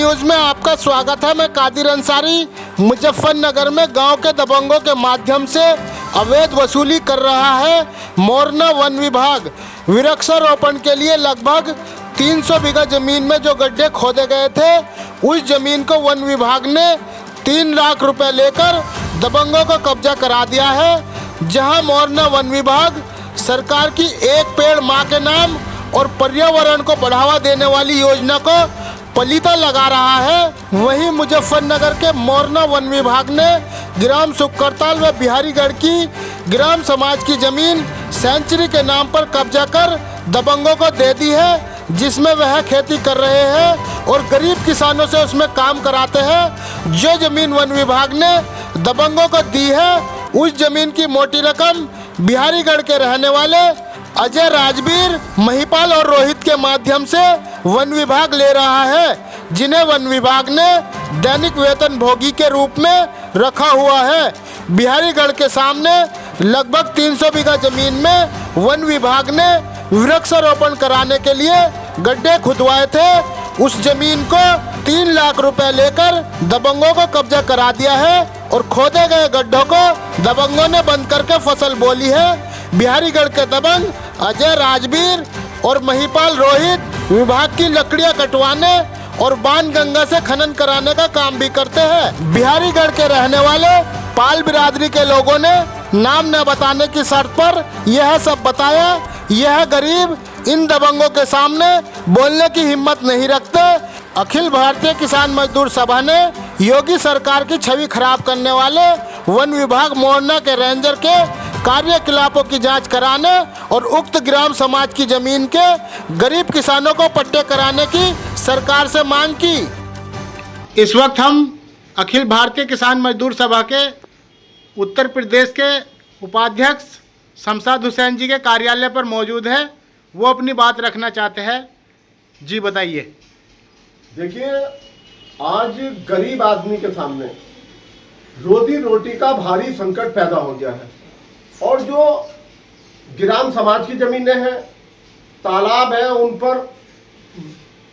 News में आपका स्वागत है। मैं कादिर अंसारी मुजफ्फरनगर में गांव के दबंगों के माध्यम से अवैध वसूली कर रहा है मोरना वन विभाग। वृक्षारोपण के लिए लगभग 300 बीघा जमीन में जो गड्ढे खोदे गए थे, उस जमीन को वन विभाग ने 3 लाख रुपए लेकर दबंगों को कब्जा करा दिया है। जहां मोरना वन विभाग सरकार की एक पेड़ मां के नाम और पर्यावरण को बढ़ावा देने वाली योजना को पलीता लगा रहा है, वहीं मुजफ्फरनगर के मोरना वन विभाग ने ग्राम सुकरताल व बिहारीगढ़ की ग्राम समाज की जमीन सेंचुरी के नाम पर कब्जा कर दबंगों को दे दी है, जिसमें वह खेती कर रहे हैं और गरीब किसानों से उसमें काम कराते हैं। जो जमीन वन विभाग ने दबंगों को दी है, उस जमीन की मोटी रकम बिहारीगढ़ के रहने वाले अजय, राजवीर, महिपाल और रोहित के माध्यम से वन विभाग ले रहा है, जिन्हें वन विभाग ने दैनिक वेतन भोगी के रूप में रखा हुआ है। बिहारीगढ़ के सामने लगभग 300 बीघा जमीन में वन विभाग ने वृक्षारोपण कराने के लिए गड्ढे खुदवाए थे। उस जमीन को 3 लाख रुपए लेकर दबंगों को कब्जा करा दिया है और खोदे गए गड्ढों को दबंगों ने बंद करके फसल बोली है। बिहारीगढ़ के दबंग अजय, राजवीर और महिपाल रोहित विभाग की लकड़ियां कटवाने और बाण गंगा से खनन कराने का काम भी करते हैं। बिहारीगढ़ के रहने वाले पाल बिरादरी के लोगों ने नाम न बताने की शर्त पर यह सब बताया। यह गरीब इन दबंगों के सामने बोलने की हिम्मत नहीं रखते। अखिल भारतीय किसान मजदूर सभा ने योगी सरकार की छवि खराब करने वाले वन विभाग मोरना के रेंजर के कार्यकलापों की जांच कराने और उक्त ग्राम समाज की जमीन के गरीब किसानों को पट्टे कराने की सरकार से मांग की। इस वक्त हम अखिल भारतीय किसान मजदूर सभा के उत्तर प्रदेश के उपाध्यक्ष शमशाद हुसैन जी के कार्यालय पर मौजूद हैं। वो अपनी बात रखना चाहते हैं। जी बताइए। देखिए, आज गरीब आदमी के सामने रोजी रोटी का भारी संकट पैदा हो गया है और जो ग्राम समाज की जमीनें हैं, तालाब हैं, उन पर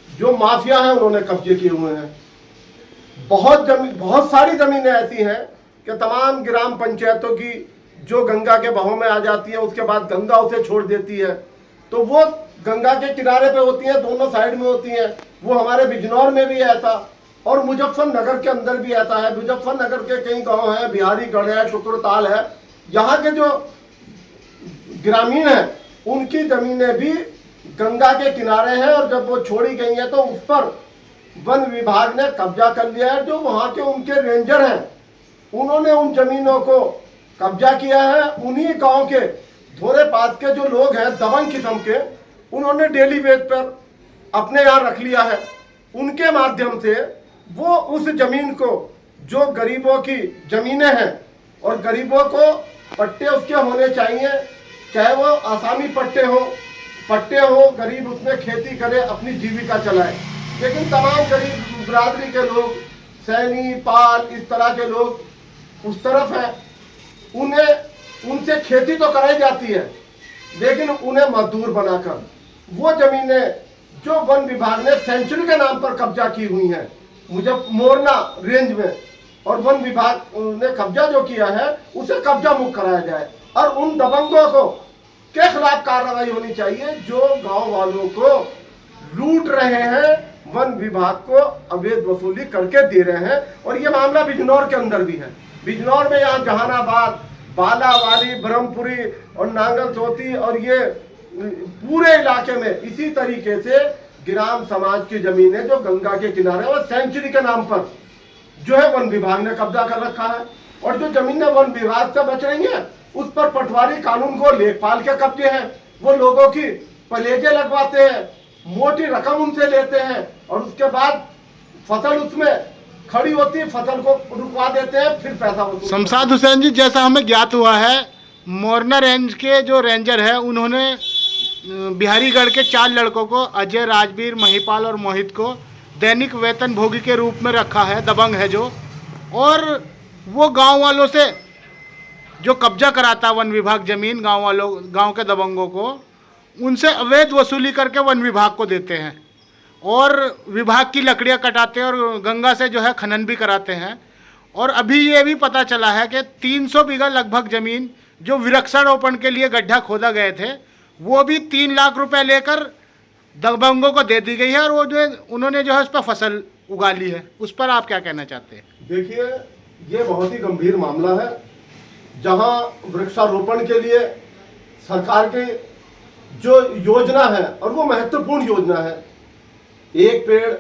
जो माफिया हैं उन्होंने कब्जे किए हुए हैं। बहुत सारी जमीनें ऐसी हैं कि तमाम ग्राम पंचायतों की जो गंगा के बहाव में आ जाती है, उसके बाद गंगा उसे छोड़ देती है, तो वो गंगा के किनारे पे होती है, दोनों साइड में होती है। वो हमारे बिजनौर में भी ऐसा और मुजफ्फरनगर के अंदर भी ऐसा है। मुजफ्फरनगर के कई गांव हैं, बिहारीगढ़ है, सुकरताल है, यहाँ के जो ग्रामीण हैं उनकी जमीनें भी गंगा के किनारे हैं और जब वो छोड़ी गई हैं तो उस पर वन विभाग ने कब्जा कर लिया है। जो वहाँ के उनके रेंजर हैं, उन्होंने उन जमीनों को कब्जा किया है। उन्हीं गांव के थोड़े पास के जो लोग हैं दबंग किस्म के, उन्होंने डेली वेज पर अपने यहाँ रख लिया है। उनके माध्यम से वो उस जमीन को, जो गरीबों की जमीनें हैं और गरीबों को पट्टे उसके होने चाहिए, चाहे वो आसामी पट्टे हो, गरीब उसमें खेती करे, अपनी जीविका चलाए। लेकिन तमाम गरीब बिरादरी के लोग, सैनी, पाल, इस तरह के लोग उस तरफ हैं। उनसे खेती तो कराई जाती है, लेकिन उन्हें मजदूर बनाकर वो जमीनें जो वन विभाग ने सेंचुरी के नाम पर कब्जा की हुई हैं मोरना रेंज में, और वन विभाग ने कब्जा जो किया है उसे कब्जा मुक्त कराया जाए और उन दबंगों को के खिलाफ कार्रवाई होनी चाहिए जो गांव वालों को लूट रहे हैं, वन विभाग को अवैध वसूली करके दे रहे हैं। और ये मामला बिजनौर के अंदर भी है। बिजनौर में यहाँ जहानाबाद, बालावाली, ब्रह्मपुरी और नांगल चौथी और ये पूरे इलाके में इसी तरीके से ग्राम समाज की जमीनें जो गंगा के किनारे और सेंचुरी के नाम पर जो है वन विभाग ने कब्जा कर रखा है। और जो जमीनें वन विभाग से बच रही हैं उस पर पटवारी कानून को लेखपाल के कब्जे हैं। वो लोगों की पलेजे लगवाते हैं, मोटी रकम उनसे लेते हैं और उसके बाद फसल उसमें खड़ी होती है, फसल को रुकवा देते हैं, फिर पैसा वसूल। शमशाद हुसैन जी, जैसा हमें ज्ञात हुआ है, मोरना रेंज के जो रेंजर है उन्होंने बिहारीगढ़ के 4 लड़कों को, अजय, राजवीर, महिपाल और मोहित को दैनिक वेतन भोगी के रूप में रखा है, दबंग है जो, और वो गांव वालों से जो कब्जा कराता वन विभाग जमीन, गांव के दबंगों को, उनसे अवैध वसूली करके वन विभाग को देते हैं। और विभाग की लकड़ियां कटाते हैं और गंगा से जो है खनन भी कराते हैं। और अभी ये भी पता चला है कि 300 बीघा लगभग ज़मीन जो वृक्षारोपण के लिए गड्ढा खोदा गए थे वो भी 3 लाख रुपए लेकर दबंगों को दे दी गई है और वो जो उन्होंने जो है उस पर फसल उगा ली है। उस पर आप क्या कहना चाहते हैं? देखिए, ये बहुत ही गंभीर मामला है। जहां वृक्षारोपण के लिए सरकार की जो योजना है और वो महत्वपूर्ण योजना है, एक पेड़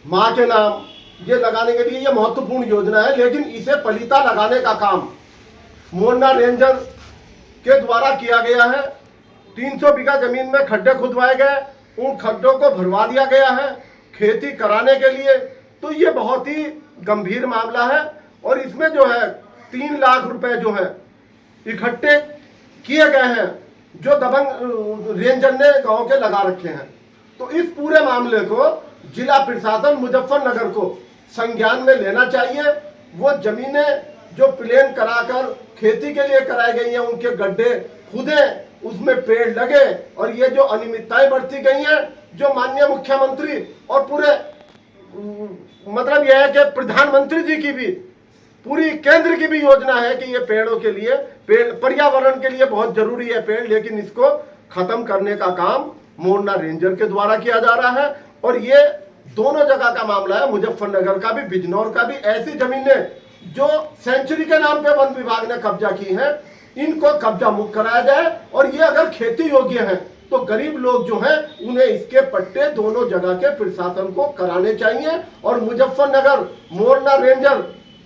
माँ के नाम ये लगाने के लिए ये महत्वपूर्ण योजना है, लेकिन इसे पलीता लगाने का काम मोरना रेंजर के द्वारा किया गया है। 300 बीघा जमीन में खड्डे खुदवाए गए, उन खड्डों को भरवा दिया गया है खेती कराने के लिए। तो ये बहुत ही गंभीर मामला है और इसमें जो है 3 लाख रुपए जो है इकट्ठे किए गए हैं जो दबंग रेंजर ने गांव के लगा रखे हैं। तो इस पूरे मामले को जिला प्रशासन मुजफ्फरनगर को संज्ञान में लेना चाहिए। वो जमीनें जो प्लेन कराकर खेती के लिए कराई गई हैं, उनके गड्ढे खुदे, उसमें पेड़ लगे और ये जो अनियमितताएं बढ़ती गई हैं, जो माननीय मुख्यमंत्री और पूरे मतलब यह है कि प्रधानमंत्री जी की भी पूरी केंद्र की भी योजना है कि ये पेड़ों के लिए, पेड़ पर्यावरण के लिए बहुत जरूरी है पेड़, लेकिन इसको खत्म करने का काम मोरना रेंजर के द्वारा किया जा रहा है। और ये दोनों जगह का मामला है, मुजफ्फरनगर का भी, बिजनौर का भी। ऐसी जमीनें जो सेंचुरी के नाम पे वन विभाग ने कब्जा की है, इनको कब्जा मुक्त कराया जाए और ये अगर खेती योग्य है तो गरीब लोग जो हैं उन्हें इसके पट्टे दोनों जगह के प्रशासन को कराने चाहिए और मुजफ्फरनगर मोरना रेंजर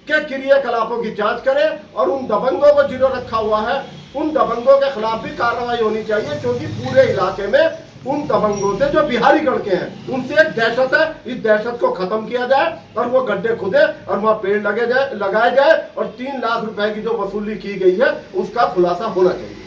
के क्रियाकलापों की जांच करें और उन दबंगों को जिन्हों रखा हुआ है उन दबंगों के खिलाफ भी कार्रवाई होनी चाहिए, क्योंकि पूरे इलाके में उन दबंगों से जो बिहारी गढ़ के हैं उनसे एक दहशत है। इस दहशत को खत्म किया जाए और वो गड्ढे खुदे और वहाँ पेड़ लगाए जाए और 3 लाख रुपए की जो वसूली की गई है उसका खुलासा होना चाहिए।